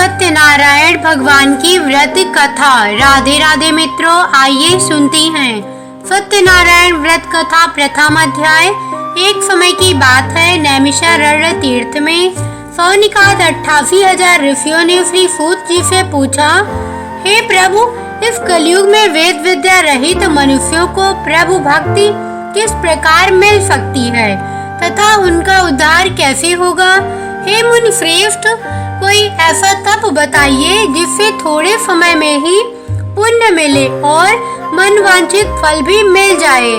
सत्यनारायण भगवान की व्रत कथा। राधे राधे मित्रों, आइए सुनते हैं सत्यनारायण व्रत कथा प्रथम अध्याय। एक समय की बात है, नैमिषारण्य तीर्थ में सौनिकाद 88,000 ऋषियों ने श्री सूत जी से पूछा, हे प्रभु, इस कलयुग में वेद विद्या रहित मनुष्यों को प्रभु भक्ति किस प्रकार मिल सकती है तथा उनका उद्धार कैसे होगा। हे मुनि श्रेष्ठ, कोई ऐसा तप बताइए जिससे थोड़े समय में ही पुण्य मिले और मनवांछित फल भी मिल जाए।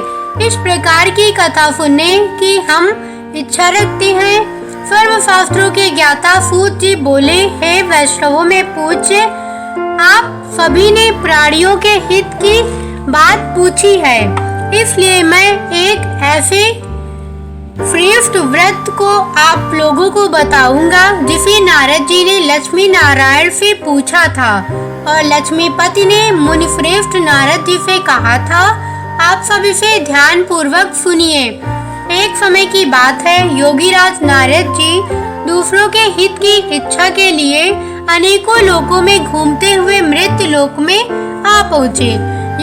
इस प्रकार की कथा सुनने की हम इच्छा रखते हैं। सर्वशास्त्रों के ज्ञाता सूत जी बोले, हे वैष्णवों में पूज्य, आप सभी ने प्राणियों के हित की बात पूछी है, इसलिए मैं एक ऐसे श्रेष्ठ व्रत को आप लोगों को बताऊंगा जिसे नारद जी ने लक्ष्मी नारायण से पूछा था और लक्ष्मीपति ने मुनि श्रेष्ठ नारद जी से कहा था। आप सब इसे ध्यान पूर्वक सुनिए। एक समय की बात है, योगीराज नारद जी दूसरों के हित की इच्छा के लिए अनेकों लोकों में घूमते हुए मृत्यु लोक में आ पहुँचे।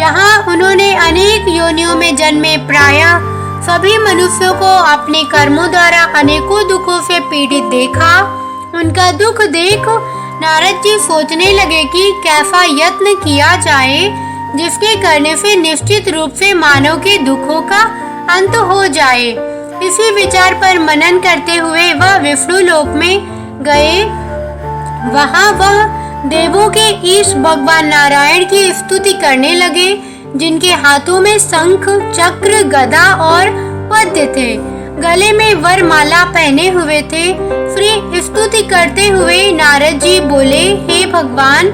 यहाँ उन्होंने अनेक योनियों में जन्मे प्रायः सभी मनुष्यों को अपने कर्मों द्वारा अनेकों दुखों से पीड़ित देखा। उनका दुख देख नारद जी सोचने लगे कि कैसा यत्न किया जाए जिसके करने से निश्चित रूप से मानव के दुखों का अंत हो जाए। इसी विचार पर मनन करते हुए वह विष्णु लोक में गए। वहाँ वह देवों के ईश भगवान नारायण की स्तुति करने लगे, जिनके हाथों में शंख, चक्र, गदा और पद्य थे, गले में वरमाला पहने हुए थे। श्री स्तुति करते हुए नारद जी बोले, हे भगवान,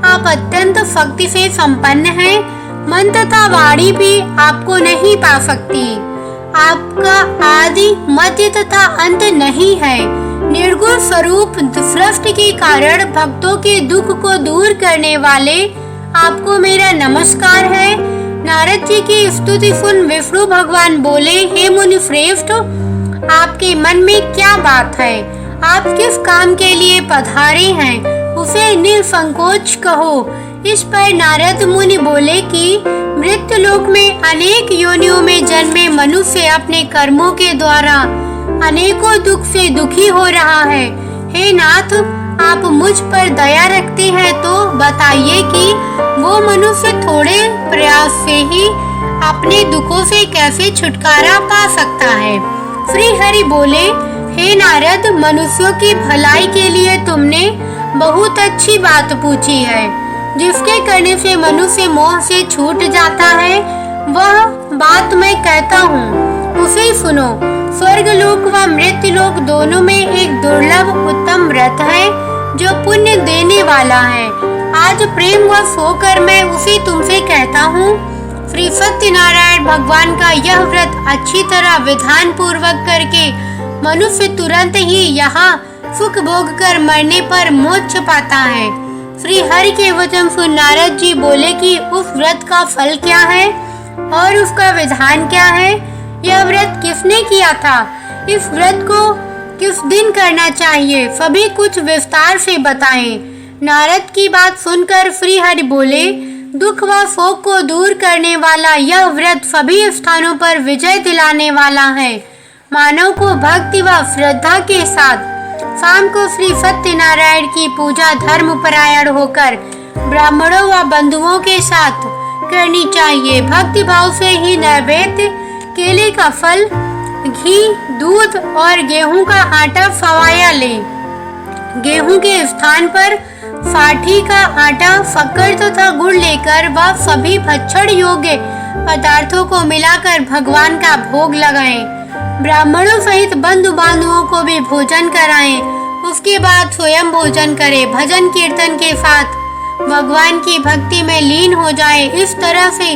आप अत्यंत शक्ति से संपन्न हैं। मन तथा वाणी भी आपको नहीं पा सकती। आपका आदि, मध्य तथा अंत नहीं है। निर्गुण स्वरूप सृष्टि के कारण भक्तों के दुख को दूर करने वाले आपको मेरा नमस्कार है। नारद जी की स्तुति सुन विष्णु भगवान बोले, हे मुनि श्रेष्ठ, आपके मन में क्या बात है? आप किस काम के लिए पधारे हैं, उसे निसंकोच कहो। इस पर नारद मुनि बोले कि मृत्यु लोक में अनेक योनियों में जन्मे मनुष्य अपने कर्मों के द्वारा अनेकों दुख से दुखी हो रहा है। हे नाथ, आप मुझ पर दया रखते हैं तो बताइए कि वो मनुष्य थोड़े प्रयास से ही अपने दुखों से कैसे छुटकारा पा सकता है। श्री हरि बोले, हे नारद, मनुष्यों की भलाई के लिए तुमने बहुत अच्छी बात पूछी है। जिसके करने से मनुष्य मोह से छूट जाता है, वह बात मैं कहता हूँ, उसे सुनो। स्वर्ग लोक व मृत्यु लोक दोनों में एक दुर्लभ उत्तम व्रत है जो पुण्य देने वाला है। आज प्रेम व होकर मैं उसे तुमसे कहता हूँ। श्री सत्यनारायण भगवान का यह व्रत अच्छी तरह विधान पूर्वक करके मनुष्य तुरंत ही यहाँ सुख भोग कर मरने पर मोक्ष पाता है। श्री हरि के वचन सुन नारद जी बोले कि उस व्रत का फल क्या है और उसका विधान क्या है। यह व्रत किसने किया था? इस व्रत को किस दिन करना चाहिए? सभी कुछ विस्तार से बताएं। नारद की बात सुनकर श्री हरि बोले, दुख व शोक को दूर करने वाला यह व्रत सभी स्थानों पर विजय दिलाने वाला है। मानव को भक्ति व श्रद्धा के साथ शाम को श्री सत्यनारायण की पूजा धर्मपरायण होकर ब्राह्मणों व बंधुओं के साथ करनी चाहिए। भक्ति भाव से ही नैवेद्य, केले का फल, घी, दूध और गेहूं का आटा फवाया ले। गेहूं के स्थान पर साठी का आटा, शक्कर तथा गुड़ लेकर वह सभी भक्षण योग्य पदार्थों को मिलाकर भगवान का भोग लगाएं। ब्राह्मणों सहित बंधु बांधवों को भी भोजन कराएं। उसके बाद स्वयं भोजन करें। भजन कीर्तन के साथ भगवान की भक्ति में लीन हो जाए। इस तरह से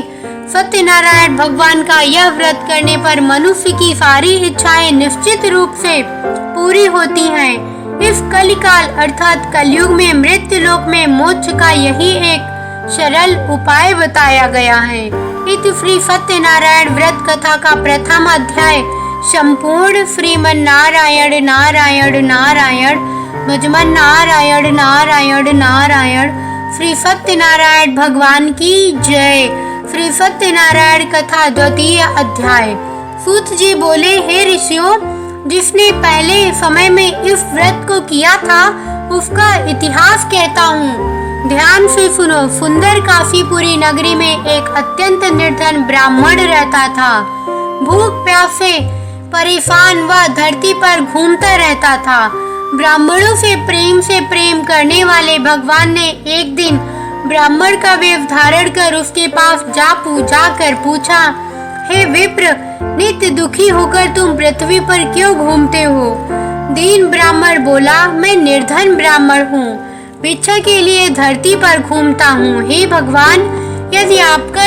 सत्यनारायण भगवान का यह व्रत करने पर मनुष्य की सारी इच्छाएं निश्चित रूप से पूरी होती हैं। इस कलिकाल अर्थात कलयुग में मृत्यु लोक में मोक्ष का यही एक सरल उपाय बताया गया है। इति श्री सत्यनारायण व्रत कथा का प्रथम अध्याय संपूर्ण। श्रीमन नारायण नारायण नारायण। भजमन नारायण नारायण नारायण। श्री सत्यनारायण भगवान की जय। श्री सत्यनारायण कथा द्वितीय अध्याय। सूत जी बोले, हे ऋषियों, जिसने पहले समय में इस व्रत को किया था उसका इतिहास कहता हूँ। ध्यान से सुनो। सुंदर काशीपुरी नगरी में एक अत्यंत निर्धन ब्राह्मण रहता था। भूख प्यास से परेशान वह धरती पर घूमता रहता था। ब्राह्मणों से प्रेम करने वाले भगवान ने एक दिन ब्राह्मण का वेश धारण कर उसके पास जाकर पूछा, हे विप्र, नित्य दुखी होकर तुम पृथ्वी पर क्यों घूमते हो? दीन ब्राह्मण बोला, मैं निर्धन ब्राह्मण हूँ, भिक्षा के लिए धरती पर घूमता हूँ। हे भगवान, यदि आपका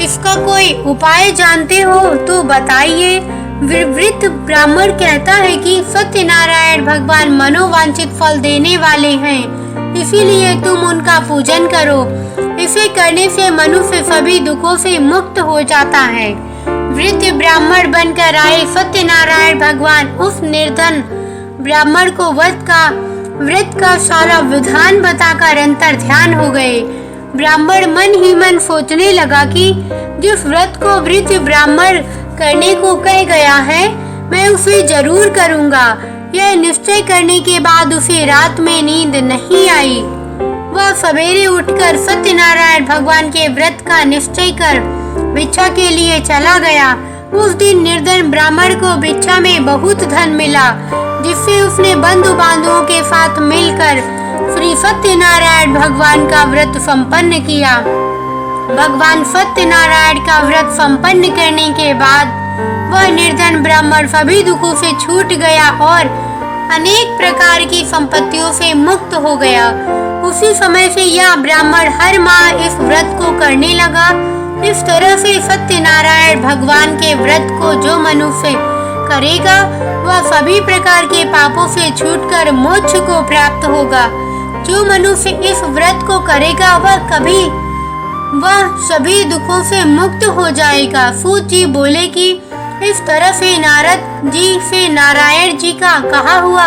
इसका कोई उपाय जानते हो तो बताइए। वृद्ध ब्राह्मण कहता है कि सत्यनारायण भगवान मनोवांछित फल देने वाले हैं, इसीलिए तुम उनका पूजन करो। इसे करने से मनुष्य सभी दुखों से मुक्त हो जाता है। वृद्ध ब्राह्मण बनकर आए सत्यनारायण भगवान उस निर्धन ब्राह्मण को व्रत का सारा विधान बताकर अंतर ध्यान हो गए। ब्राह्मण मन ही मन सोचने लगा कि जिस व्रत को वृद्ध ब्राह्मण करने को कह गया है, मैं उसे जरूर करूंगा। यह निश्चय करने के बाद उसे रात में नींद नहीं आई। वह सवेरे उठकर सत्यनारायण भगवान के व्रत का निश्चय कर भिक्षा के लिए चला गया। उस दिन निर्धन ब्राह्मण को भिक्षा में बहुत धन मिला, जिससे उसने बंधु बांधवों के साथ मिलकर श्री सत्यनारायण भगवान का व्रत संपन्न किया। भगवान सत्यनारायण का व्रत संपन्न करने के बाद वह निर्धन ब्राह्मण सभी दुखों से छूट गया और अनेक प्रकार की संपत्तियों से मुक्त हो गया। उसी समय से यह ब्राह्मण हर माह इस व्रत को करने लगा। इस तरह से सत्यनारायण भगवान के व्रत को जो मनुष्य करेगा वह सभी प्रकार के पापों से छूटकर मोक्ष को प्राप्त होगा। जो मनुष्य इस व्रत को करेगा वह सभी दुखों से मुक्त हो जाएगा। सूत जी बोले कि इस तरह से नारद जी से नारायण जी का कहा हुआ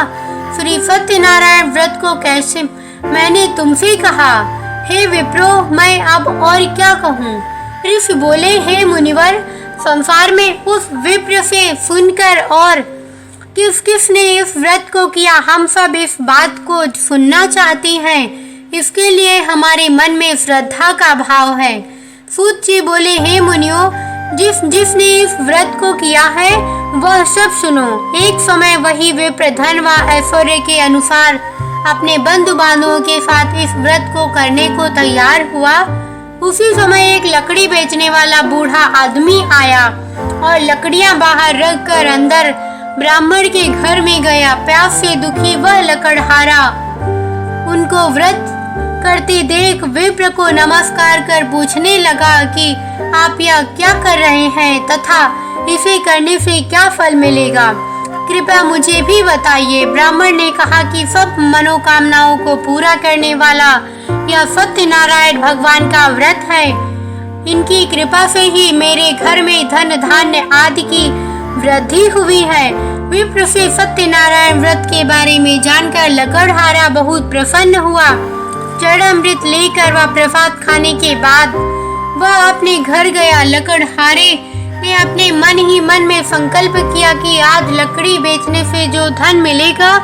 श्री सत्यनारायण व्रत को कैसे मैंने तुमसे कहा। हे विप्रो, मैं अब और क्या कहूँ? ऋषि बोले, हे मुनिवर, संसार में उस विप्र से सुनकर और किसने इस व्रत को किया, हम सब इस बात को सुनना चाहते हैं। इसके लिए हमारे मन में श्रद्धा का भाव है। सूत जी बोले, हे मुनियों, जिसने इस व्रत को किया है वह सब सुनो। एक समय वही विप्र धन व ऐश्वर्य के अनुसार अपने बंधु बांधवों के साथ इस व्रत को करने को तैयार हुआ। उसी समय एक लकड़ी बेचने वाला बूढ़ा आदमी आया और लकड़ियां बाहर रखकर अंदर ब्राह्मण के घर में गया। प्यास से दुखी वह लकड़हारा उनको व्रत करते देख विप्र को नमस्कार कर पूछने लगा कि आप यह क्या कर रहे हैं तथा इसे करने से क्या फल मिलेगा, कृपया मुझे भी बताइए। ब्राह्मण ने कहा कि सब मनोकामनाओं को पूरा करने वाला यह सत्यनारायण भगवान का व्रत है। इनकी कृपा से ही मेरे घर में धन धान्य आदि की वृद्धि हुई है। विप्र से सत्यनारायण व्रत के बारे में जानकर लकड़हारा बहुत प्रसन्न हुआ। चरणामृत लेकर वह प्रसाद खाने के बाद वह अपने घर गया। लकड़हारे ने अपने मन ही मन में संकल्प किया कि आज लकड़ी बेचने से जो धन मिलेगा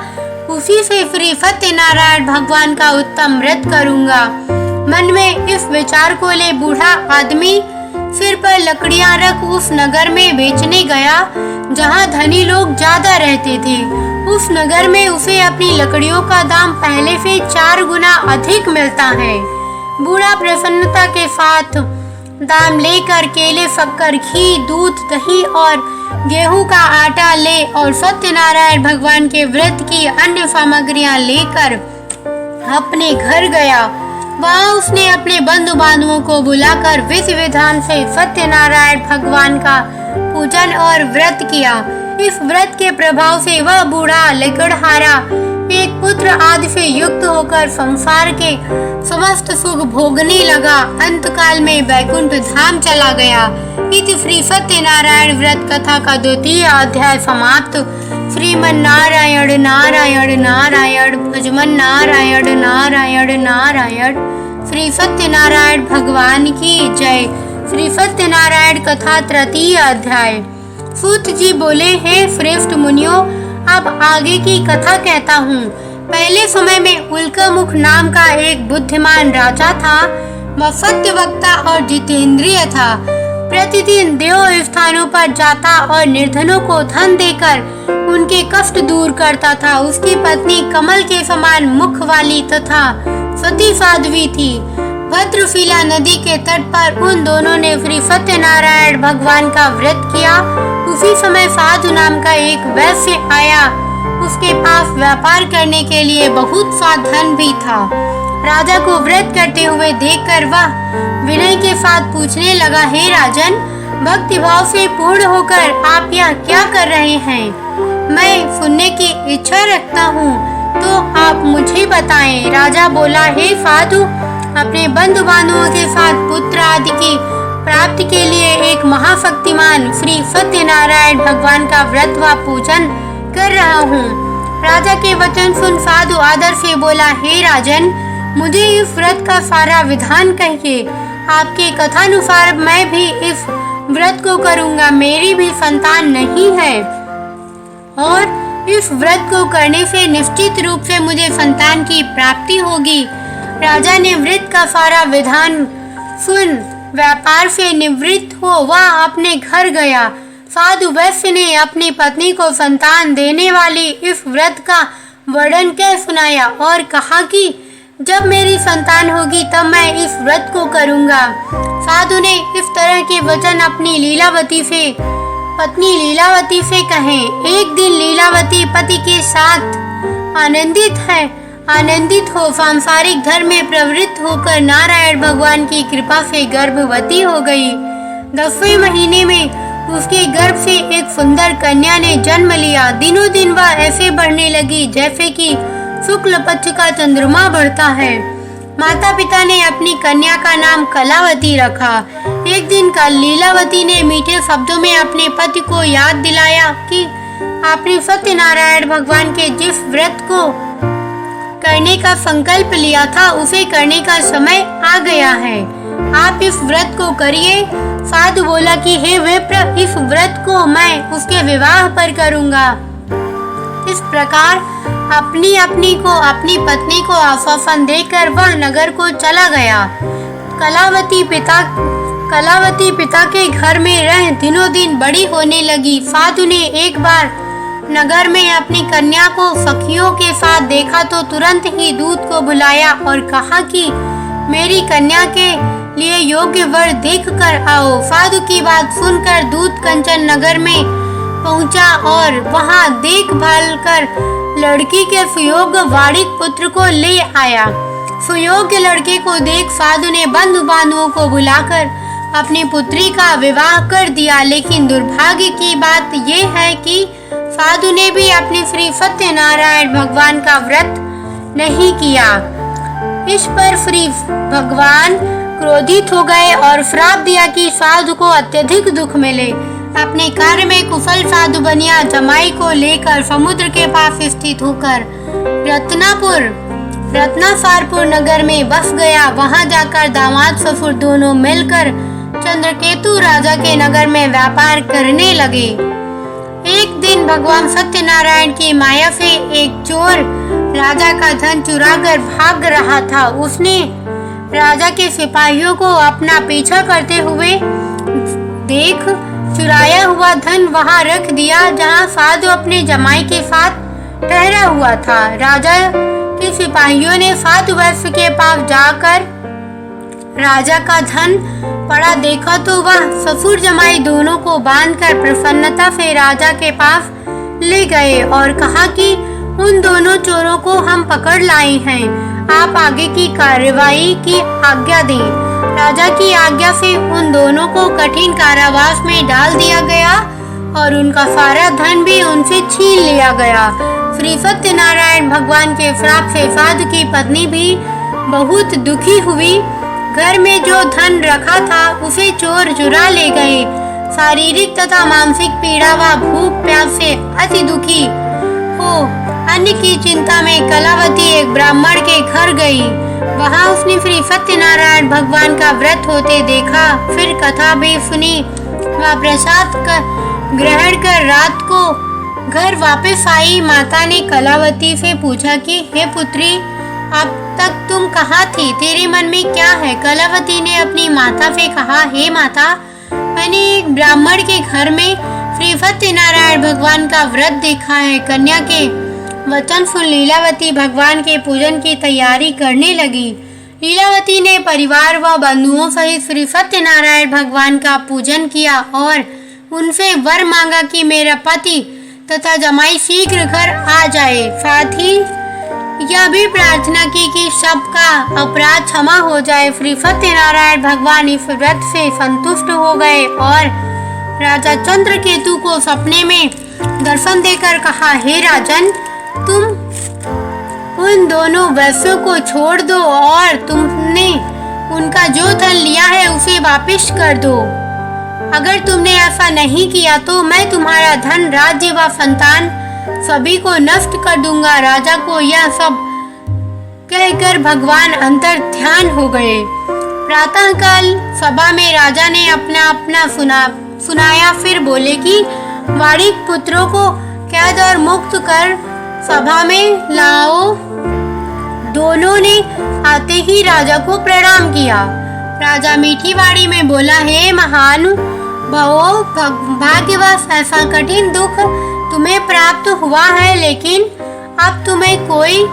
उसी से श्री सत्यनारायण भगवान का उत्तम व्रत करूंगा। मन में इस विचार को ले बूढ़ा आदमी सिर पर लकड़ियां रख उस नगर में बेचने गया जहां धनी लोग ज्यादा रहते थे। उस नगर में उसे अपनी लकड़ियों का दाम पहले से 4 गुना अधिक मिलता है। बूढ़ा प्रसन्नता के साथ दाम लेकर केले, शक्कर, घी, दूध, दही और गेहूं का आटा ले और सत्यनारायण भगवान के व्रत की अन्य सामग्रियां लेकर अपने घर गया। वहाँ उसने अपने बंधु बांधवों को बुलाकर विधि विधान से सत्यनारायण भगवान का पूजन और व्रत किया। इस व्रत के प्रभाव से वह बूढ़ा लकड़हारा एक पुत्र आदि से युक्त होकर संसार के समस्त सुख भोगने लगा। अंतकाल में वैकुंठ धाम चला गया। इति श्री सत्यनारायण व्रत कथा का 2वां अध्याय समाप्त। श्रीमन नारायण नारायण नारायण, भजमन नारायण नारायण नारायण। श्री सत्यनारायण भगवान की जय। श्री सत्यनारायण कथा तृतीय अध्याय। सूत जी बोले, हे श्रेष्ठ मुनियों, अब आगे की कथा कहता हूँ। पहले समय में उल्कामुख नाम का एक बुद्धिमान राजा था। वह सत्यवक्ता और जितेंद्रिय था। प्रतिदिन देव स्थानों पर जाता और निर्धनों को धन देकर उनके कष्ट दूर करता था। उसकी पत्नी कमल के समान मुख वाली तथा सती साध्वी थी। भद्रशिला नदी के तट पर उन दोनों ने श्री सत्यनारायण भगवान का व्रत किया। उसी समय साधु नाम का एक वैश्य आया। उसके पास व्यापार करने के लिए बहुत सा धन भी था। राजा को व्रत करते हुए देखकर वह विनय के साथ पूछने लगा, हे राजन, भक्ति भाव से पूर्ण होकर आप यह क्या कर रहे हैं? मैं सुनने की इच्छा रखता हूँ, तो आप मुझे बताएं। राजा बोला, हे साधु, अपने बंधु बांधवों के साथ पुत्र आदि की प्राप्ति के लिए एक महाशक्तिमान श्री सत्यनारायण भगवान का व्रत व पूजन कर रहा हूँ। राजा के वचन सुन साधु आदर से बोला, हे राजन, मुझे इस व्रत का सारा विधान कहिए। आपके कथानुसार मैं भी इस व्रत को करूँगा। मेरी भी संतान नहीं है और इस व्रत को करने से निश्चित रूप से मुझे संतान की प्राप्ति होगी। राजा ने व्रत का सारा विधान सुन व्यापार से निवृत्त हो वह अपने घर गया। साधु वैश्य ने अपनी पत्नी को संतान देने वाली इस व्रत का वर्णन कर सुनाया और कहा कि जब मेरी संतान होगी तब मैं इस व्रत को करूँगा। साधु ने इस तरह के वचन अपनी पत्नी लीलावती से कहे। एक दिन लीलावती पति के साथ आनंदित हो सांसारिक धर्म में प्रवृत्त होकर नारायण भगवान की कृपा से गर्भवती हो गई। 10वें महीने में उसके गर्भ से एक सुंदर कन्या ने जन्म लिया। दिनों दिन वह ऐसे बढ़ने लगी जैसे कि शुक्ल पक्ष का चंद्रमा बढ़ता है। माता पिता ने अपनी कन्या का नाम कलावती रखा। एक दिन कल लीलावती ने मीठे शब्दों में अपने पति को याद दिलाया कि आपने सत्यनारायण भगवान के जिस व्रत को करने का संकल्प लिया था उसे करने का समय आ गया है। आप इस व्रत को करिए। साधु बोला कि हे विप्र, इस व्रत को मैं उसके विवाह पर करूँगा। इस प्रकार अपनी पत्नी को आश्वासन देकर वह नगर को चला गया। कलावती पिता के घर में रह दिनों दिन बड़ी होने लगी। साधु ने एक बार नगर में अपनी कन्या को सखियों के साथ देखा तो तुरंत ही दूत को बुलाया और कहा कि मेरी कन्या के लिए योग्य वर देख कर आओ। साधु की बात सुनकर दूत कंचन नगर में पहुंचा और वहां देखभाल कर लड़की के सुयोग्य वाणिक पुत्र को ले आया। सुयोग्य लड़के को देख साधु ने बंधु बांधवों को बुलाकर अपनी पुत्री का विवाह कर दिया। लेकिन दुर्भाग्य की बात ये है कि साधु ने भी अपने श्री सत्यनारायण भगवान का व्रत नहीं किया। इस पर श्री भगवान क्रोधित हो गए और श्राप दिया कि साधु को अत्यधिक दुख मिले। अपने कार्य में कुशल साधु बनिया जमाई को लेकर समुद्र के पास स्थित होकर रत्नासारपुर नगर में बस गया। वहां जाकर दामाद ससुर दोनों मिलकर चंद्रकेतु राजा के नगर में व्यापार करने लगे। एक दिन भगवान सत्यनारायण की माया से एक चोर राजा का धन चुराकर भाग रहा था। उसने राजा के सिपाहियों को अपना पीछा करते हुए देख चुराया हुआ धन वहां रख दिया जहां साधु अपने जमाई के साथ ठहरा हुआ था। राजा के सिपाहियों ने साधु वैश्य के पास जाकर राजा का धन पड़ा देखा तो वह ससुर जमाई दोनों को बांधकर प्रसन्नता से राजा के पास ले गए और कहा कि उन दोनों चोरों को हम पकड़ लाए हैं। आप आगे की कार्रवाई की आज्ञा दें। राजा की आज्ञा से उन दोनों को कठिन कारावास में डाल दिया गया और उनका सारा धन भी उनसे छीन लिया गया। श्री सत्यनारायण भगवान के श्राप से साधु की पत्नी भी बहुत दुखी हुई। घर में जो धन रखा था उसे चोर चुरा ले गए। शारीरिक तथा मानसिक पीड़ा व भूख प्यास से अति दुखी हो। अन्न की चिंता में कलावती एक ब्राह्मण के घर गई। वहां उसने श्री सत्यनारायण भगवान का व्रत होते देखा, फिर कथा भी सुनी। वह प्रसाद ग्रहण कर रात को घर वापस आई। माता ने कलावती से पूछा कि हे पुत्री, अब तक तुम कहाँ थी? तेरे मन में क्या है? कलावती ने अपनी माता से कहा, हे माता, मैंने एक ब्राह्मण के घर में श्री सत्यनारायण भगवान का व्रत देखा है। कन्या के वचन सुन लीलावती भगवान के पूजन की तैयारी करने लगी। लीलावती ने परिवार व बंधुओं सहित श्री सत्यनारायण भगवान का पूजन किया और उनसे वर मांगा कि मेरा पति तथा जमाई शीघ्र घर आ जाए। साथ ही यह भी प्रार्थना की कि सबका अपराध क्षमा हो जाए। श्री सत्यनारायण भगवान इस व्रत से संतुष्ट हो गए और राजा चंद्रकेतु को सपने में दर्शन देकर कहा, हे राजन, तुम उन दोनों वैश्यों को छोड़ दो और तुमने उनका जो धन लिया है उसे वापस कर दो। अगर तुमने ऐसा नहीं किया तो मैं तुम्हारा धन, राज्य व संतान सभी को नष्ट कर दूंगा। राजा को यह सब कहकर भगवान अंतर ध्यान हो गए। प्रातःकाल सभा में राजा ने अपना सुनाया, फिर बोले कि वाणिक पुत्रों को कैद और मुक्त कर सभा में लाओ। दोनों ने आते ही राजा को प्रणाम किया। राजा मीठी वाणी में बोला, हे महान भवो, भाग्यवश ऐसा कठिन दुख तुम्हें प्राप्त हुआ है, लेकिन अब तुम्हें कोई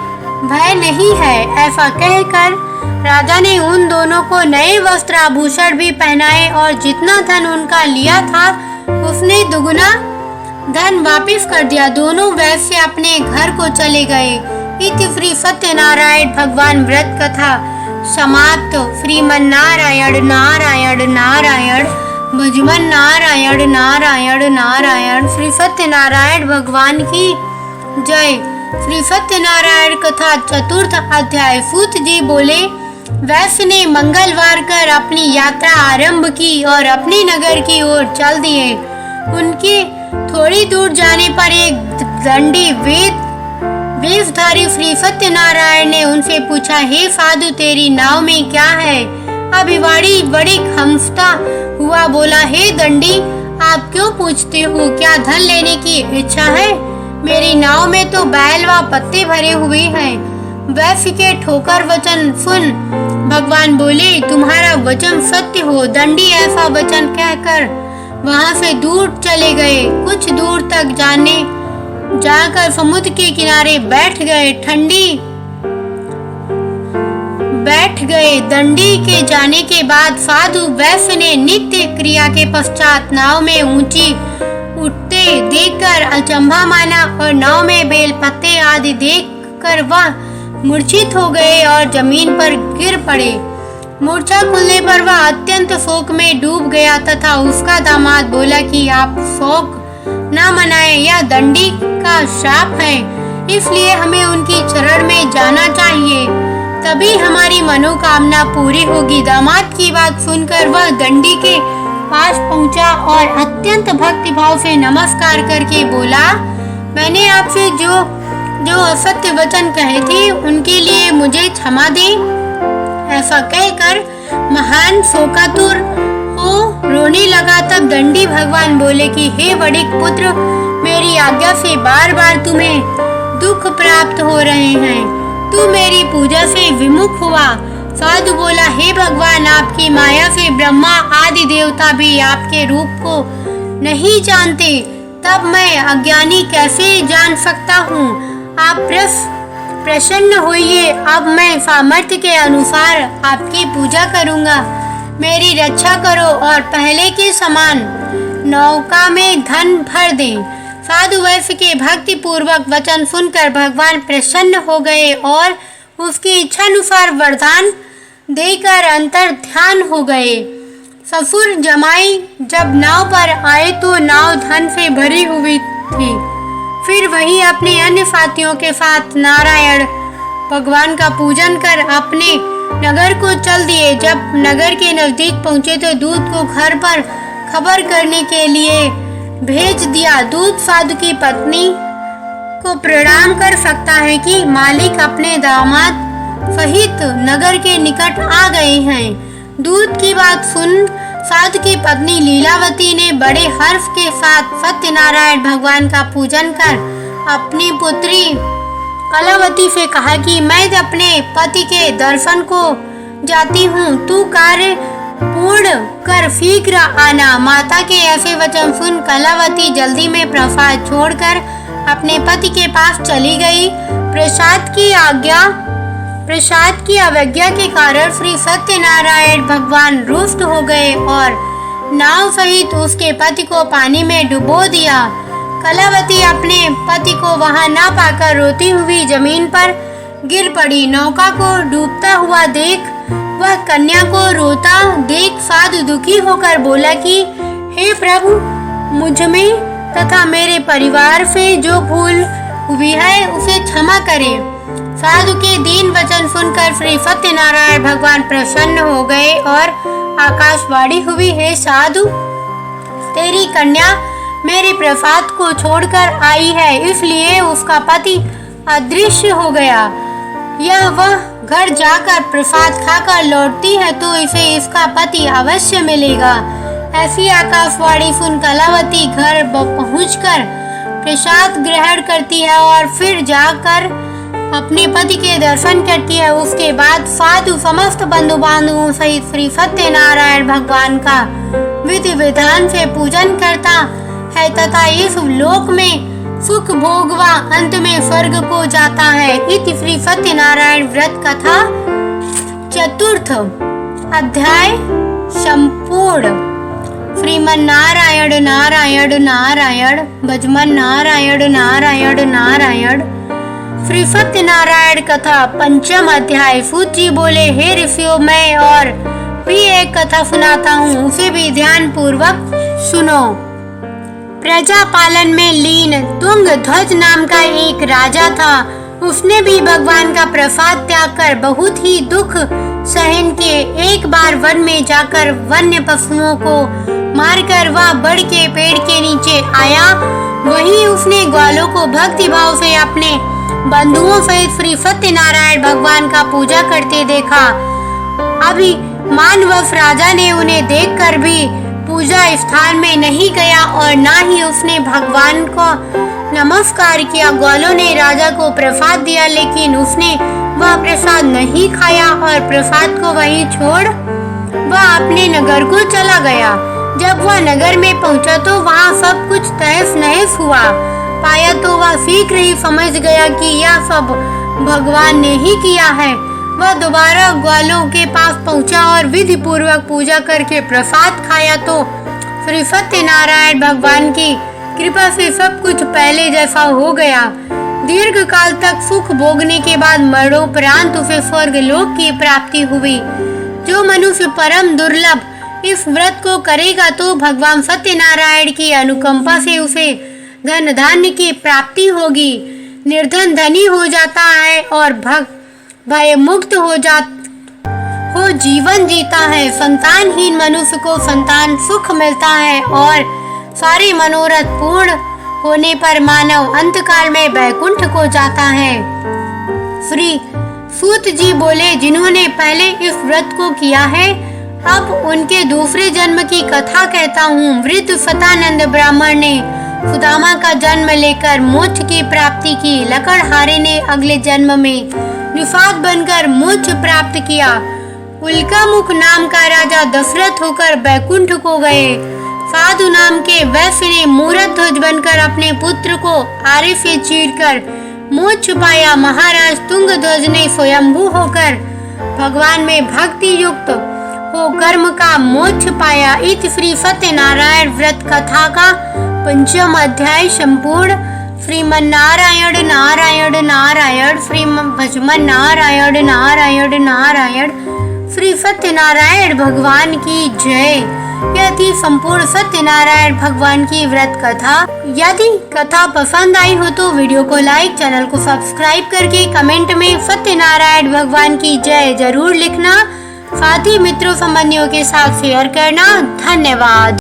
भय नहीं है। ऐसा कहकर राजा ने उन दोनों को नए वस्त्र आभूषण भी पहनाए और जितना धन उनका लिया था उसने दुगुना धन वापस कर दिया। दोनों वैश्य अपने घर को चले गए। इति श्री सत्यनारायण भगवान व्रत कथा समाप्त। श्रीमन नारायण नारायण नारायण, भजमन नारायण नारायण नारायण। श्री सत्यनारायण भगवान की जय। श्री सत्यनारायण कथा चतुर्थ अध्याय। सूत जी बोले, वैश्य ने मंगलवार कर अपनी यात्रा आरंभ की और अपने नगर की ओर चल दिए। उनके थोड़ी दूर जाने पर एक दंडी वेशधारी श्री सत्यनारायण ने उनसे पूछा, हे साधु, तेरी नाव में क्या है? अभिवाड़ी बड़ी खमता हुआ बोला, हे दंडी, आप क्यों पूछते हो? क्या धन लेने की इच्छा है? मेरी नाव में तो बैल व पत्ते भरे हुए हैं। वैश्य के ठोकर वचन सुन भगवान बोले, तुम्हारा वचन सत्य हो। दंडी ऐसा वचन कहकर वहां से दूर चले गए। कुछ दूर तक जाकर समुद्र के किनारे बैठ गए। दंडी के जाने के बाद साधु वैश्य ने नित्य क्रिया के पश्चात नाव में ऊंची उठते देखकर अचंभा माना और नाव में बेल पत्ते आदि देखकर वह मूर्छित हो गए और जमीन पर गिर पड़े। मूर्छा खुलने पर वह अत्यंत शोक में डूब गया तथा उसका दामाद बोला कि आप शोक न मनाएं, यह दंडी का श्राप है, इसलिए हमें उनकी चरण में जाना चाहिए, तभी हमारी मनोकामना पूरी होगी। दामाद की बात सुनकर वह दंडी के पास पहुंचा और अत्यंत भक्ति भाव से नमस्कार करके बोला, मैंने आपसे जो असत्य वचन कहे थे उनके लिए मुझे क्षमा दे। ऐसा कहकर महान शोकातुर हो रोने लगा। तब दंडी भगवान बोले कि हे वणिक पुत्र, मेरी आज्ञा से बार बार तुम्हें दुख प्राप्त हो रहे हैं। तू मेरी पूजा से विमुख हुआ। साधु बोला, हे भगवान, आपकी माया से ब्रह्मा आदि देवता भी आपके रूप को नहीं जानते, तब मैं अज्ञानी कैसे जान सकता हूँ? आप प्रसन्न होइए, अब मैं सामर्थ्य के अनुसार आपकी पूजा करूँगा। मेरी रक्षा करो और पहले के समान नौका में धन भर दें। साधु वैश्य के भक्ति पूर्वक वचन सुनकर भगवान प्रसन्न हो गए और उसकी इच्छानुसार वरदान देकर अंतर ध्यान हो गए। ससुर जमाई जब नाव पर आए तो नाव धन से भरी हुई थी। फिर वही अपने अन्य साथियों के साथ नारायण भगवान का पूजन कर अपने नगर को चल दिए। जब नगर के नजदीक पहुंचे तो दूत को घर पर खबर करने के लिए भेज दिया। दूत साधु की पत्नी को प्रणाम कर सकता है कि मालिक अपने दामाद सहित नगर के निकट आ गए हैं। दूत की बात सुन साधु की पत्नी लीलावती ने बड़े हर्ष के साथ सत्यनारायण भगवान का पूजन कर अपनी पुत्री कलावती से कहा कि मैं अपने पति के दर्शन को जाती हूँ, तू कार्य पूर्ण कर शीघ्र आना। माता के ऐसे वचन सुन कलावती जल्दी में प्रसाद छोड़कर अपने पति के पास चली गई। प्रसाद की अवज्ञा के कारण श्री सत्यनारायण भगवान रुष्ट हो गए और नाव सहित उसके पति को पानी में डुबो दिया। कलावती अपने पति को वहां न पाकर रोती हुई जमीन पर गिर पड़ी। नौका को डूबता हुआ देख वह कन्या को रोता देख साधु दुखी होकर बोला कि हे प्रभु, मुझ में तथा मेरे परिवार से जो भूल हुई है उसे क्षमा करें। साधु के दीन वचन सुनकर श्री सत्यनारायण भगवान प्रसन्न हो गए और आकाशवाणी हुई, हे साधु, तेरी कन्या मेरे प्रसाद को छोड़कर आई है, इसलिए उसका पति अदृश्य हो गया। यह वह घर जाकर प्रसाद खाकर लौटती है तो इसे इसका पति अवश्य मिलेगा। ऐसी आकाशवाणी सुन कलावती घर पहुंचकर प्रसाद ग्रहण करती है और फिर जाकर अपने पति के दर्शन करती है। उसके बाद साधु समस्त बंधु बांधवों सहित श्री सत्यनारायण भगवान का विधि विधान से पूजन करता है तथा इस लोक में सुख भोगवा अंत में स्वर्ग को जाता है। इति श्री सत्यनारायण व्रत कथा चतुर्थ अध्याय संपूर्ण। श्रीमन्नारायण नारायण नारायण भजमन नारायण नारायण नारायण। श्री सत्यनारायण कथा पंचम अध्याय। सूत जी बोले, हे ऋषियों, मैं और भी एक कथा सुनाता हूँ, उसे भी ध्यान पूर्वक सुनो। प्रजा पालन में लीन तुंग ध्वज नाम का एक राजा था। उसने भी भगवान का प्रसाद त्याग कर बहुत ही दुख सहन किए। एक बार वन में जाकर वन्य पशुओं को मारकर वह बड़ के पेड़ के नीचे आया। वहीं उसने ग्वालों को भक्ति भाव से अपने बंधुओं सहित श्री सत्यनारायण भगवान का पूजा करते देखा। अभी मानवश राजा ने उन्हें देखकर भी पूजा स्थान में नहीं गया और ना ही उसने भगवान को नमस्कार किया। ग्वालों ने राजा को प्रसाद दिया, लेकिन उसने वह प्रसाद नहीं खाया और प्रसाद को वहीं छोड़ वह अपने नगर को चला गया। जब वह नगर में पहुंचा तो वहां सब कुछ तहस नहस हुआ पाया तो वह शीघ्र ही समझ गया कि यह सब भगवान ने ही किया है। वह दोबारा ग्वालों के पास पहुंचा और विधि पूर्वक पूजा करके प्रसाद खाया तो श्री सत्यनारायण भगवान की कृपा से सब कुछ पहले जैसा हो गया। दीर्घ काल तक सुख भोगने के बाद मरणोपरांत उसे स्वर्ग लोक की प्राप्ति हुई। जो मनुष्य परम दुर्लभ इस व्रत को करेगा तो भगवान सत्यनारायण की अनुकंपा से उसे धन धान्य की प्राप्ति होगी। निर्धन धनी हो जाता है और भय मुक्त हो जीवन जीता है। संतानहीन मनुष्य को संतान सुख मिलता है और सारे मनोरथ पूर्ण होने पर मानव अंतकाल में वैकुंठ को जाता है। श्री सूत जी बोले, जिन्होंने पहले इस व्रत को किया है अब उनके दूसरे जन्म की कथा कहता हूँ। वृद्ध सतानंद ब्राह्मण ने सुदामा का जन्म लेकर मोक्ष की प्राप्ति की। लकड़हारे ने अगले जन्म में निषाद बनकर मोक्ष प्राप्त किया। उल्कामुख नाम का राजा दशरथ होकर वैकुंठ को गए। साधु नाम के वैश्य ने मूरत ध्वज बनकर अपने पुत्र को आरे से चीरकर मोक्ष पाया। महाराज तुंग ध्वज ने स्वयंभू होकर भगवान में भक्ति युक्त हो कर्म का मोक्ष पाया। इति श्री सत्यनारायण व्रत कथा का पंचम अध्याय संपूर्ण। श्रीमन्नारायण नारायण नारायण भजमन नारायण नारायण नारायण। श्री सत्यनारायण भगवान की जय। यह थी संपूर्ण सत्यनारायण भगवान की व्रत कथा। यदि कथा पसंद आई हो तो वीडियो को लाइक, चैनल को सब्सक्राइब करके कमेंट में सत्यनारायण भगवान की जय जरूर लिखना। साथ ही मित्रों संबंधियों के साथ शेयर करना। धन्यवाद।